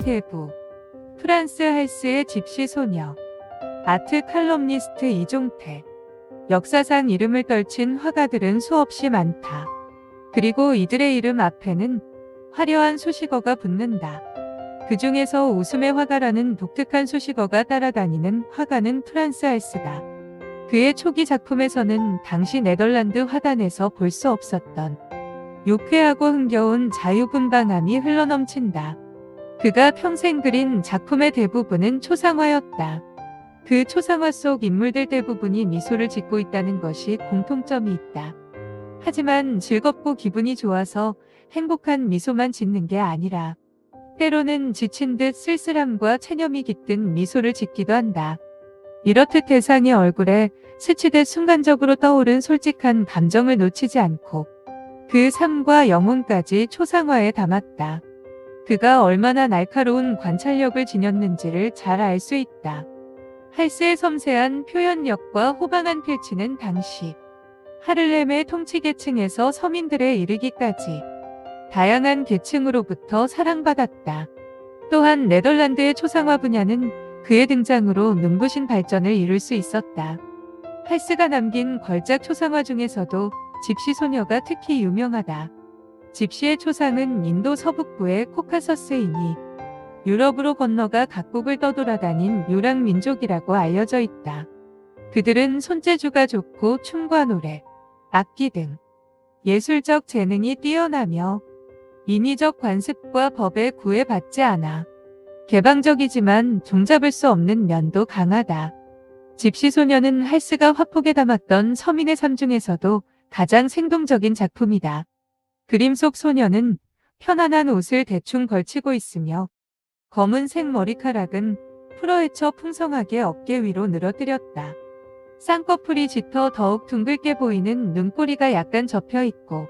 대부. 프란스 할스의 집시 소녀. 아트 칼럼니스트 이종태. 역사상 이름을 떨친 화가들은 수없이 많다. 그리고 이들의 이름 앞에는 화려한 수식어가 붙는다. 그 중에서 웃음의 화가라는 독특한 수식어가 따라다니는 화가는 프란스 할스다. 그의 초기 작품에서는 당시 네덜란드 화단에서 볼 수 없었던 유쾌하고 흥겨운 자유분방함이 흘러넘친다. 그가 평생 그린 작품의 대부분은 초상화였다. 그 초상화 속 인물들 대부분이 미소를 짓고 있다는 것이 공통점이 있다. 하지만 즐겁고 기분이 좋아서 행복한 미소만 짓는 게 아니라 때로는 지친 듯 쓸쓸함과 체념이 깃든 미소를 짓기도 한다. 이렇듯 대상의 얼굴에 스치듯 순간적으로 떠오른 솔직한 감정을 놓치지 않고 그 삶과 영혼까지 초상화에 담았다. 그가 얼마나 날카로운 관찰력을 지녔는지를 잘 알 수 있다. 할스의 섬세한 표현력과 호방한 필치는 당시 하를렘의 통치계층에서 서민들에 이르기까지 다양한 계층으로부터 사랑받았다. 또한 네덜란드의 초상화 분야는 그의 등장으로 눈부신 발전을 이룰 수 있었다. 할스가 남긴 걸작 초상화 중에서도 집시 소녀가 특히 유명하다. 집시의 초상은 인도 서북부의 코카서스이니 유럽으로 건너가 각국을 떠돌아다닌 유랑 민족이라고 알려져 있다. 그들은 손재주가 좋고 춤과 노래, 악기 등 예술적 재능이 뛰어나며 인위적 관습과 법에 구애받지 않아 개방적이지만 종잡을 수 없는 면도 강하다. 집시 소녀는 할스가 화폭에 담았던 서민의 삶 중에서도 가장 생동적인 작품이다. 그림 속 소녀는 편안한 옷을 대충 걸치고 있으며 검은색 머리카락은 풀어헤쳐 풍성하게 어깨 위로 늘어뜨렸다. 쌍꺼풀이 짙어 더욱 둥글게 보이는 눈꼬리가 약간 접혀 있고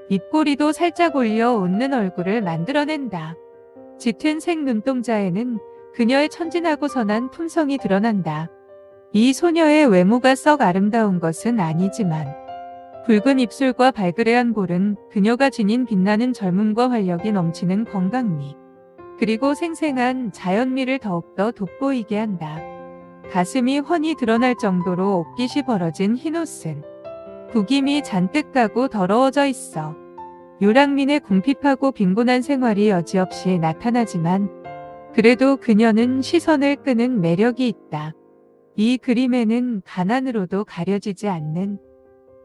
입꼬리도 살짝 올려 웃는 얼굴을 만들어낸다. 짙은 색 눈동자에는 그녀의 천진하고 선한 품성이 드러난다. 이 소녀의 외모가 썩 아름다운 것은 아니지만 붉은 입술과 발그레한 볼은 그녀가 지닌 빛나는 젊음과 활력이 넘치는 건강미, 그리고 생생한 자연미를 더욱더 돋보이게 한다. 가슴이 훤히 드러날 정도로 옷깃이 벌어진 흰옷은 구김이 잔뜩 가고 더러워져 있어 유랑민의 궁핍하고 빈곤한 생활이 여지없이 나타나지만 그래도 그녀는 시선을 끄는 매력이 있다. 이 그림에는 가난으로도 가려지지 않는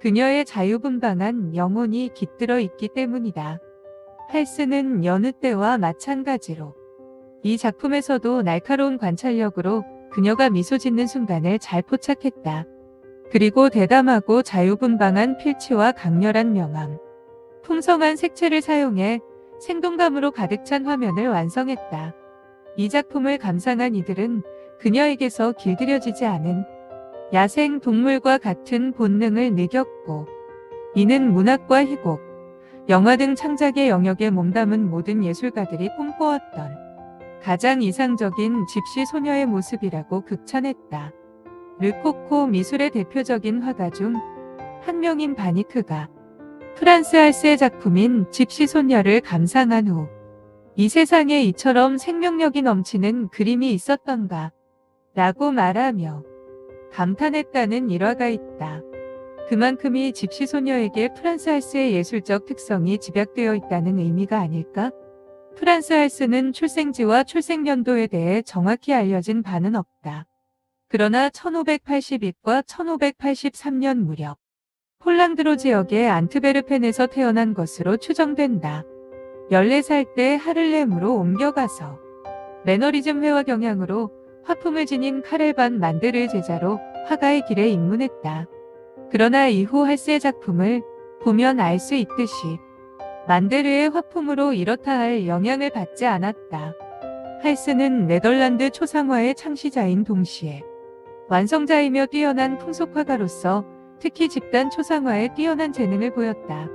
그녀의 자유분방한 영혼이 깃들어 있기 때문이다. 할스는 여느 때와 마찬가지로 이 작품에서도 날카로운 관찰력으로 그녀가 미소 짓는 순간을 잘 포착했다. 그리고 대담하고 자유분방한 필치와 강렬한 명암, 풍성한 색채를 사용해 생동감으로 가득 찬 화면을 완성했다. 이 작품을 감상한 이들은 그녀에게서 길들여지지 않은 야생 동물과 같은 본능을 느꼈고, 이는 문학과 희곡, 영화 등 창작의 영역에 몸담은 모든 예술가들이 꿈꿔왔던 가장 이상적인 집시 소녀의 모습이라고 극찬했다. 르코코 미술의 대표적인 화가 중 한 명인 바니크가 프란스 할스의 작품인 집시 소녀를 감상한 후 이 세상에 이처럼 생명력이 넘치는 그림이 있었던가 라고 말하며 감탄했다는 일화가 있다. 그만큼 이 집시 소녀에게 프란스 할스의 예술적 특성이 집약되어 있다는 의미가 아닐까? 프란스 할스는 출생지와 출생연도에 대해 정확히 알려진 바는 없다. 그러나 1582과 1583년 무렵 폴랑드로 지역의 안트베르펜에서 태어난 것으로 추정된다. 14살 때 하를렘으로 옮겨가서 매너리즘 회화 경향으로 화풍을 지닌 카렐 반 만데르의 제자로 화가의 길에 입문했다. 그러나 이후 할스의 작품을 보면 알 수 있듯이 만데르의 화풍으로 이렇다 할 영향을 받지 않았다. 할스는 네덜란드 초상화의 창시자인 동시에 완성자이며 뛰어난 풍속화가로서 특히 집단 초상화에 뛰어난 재능을 보였다.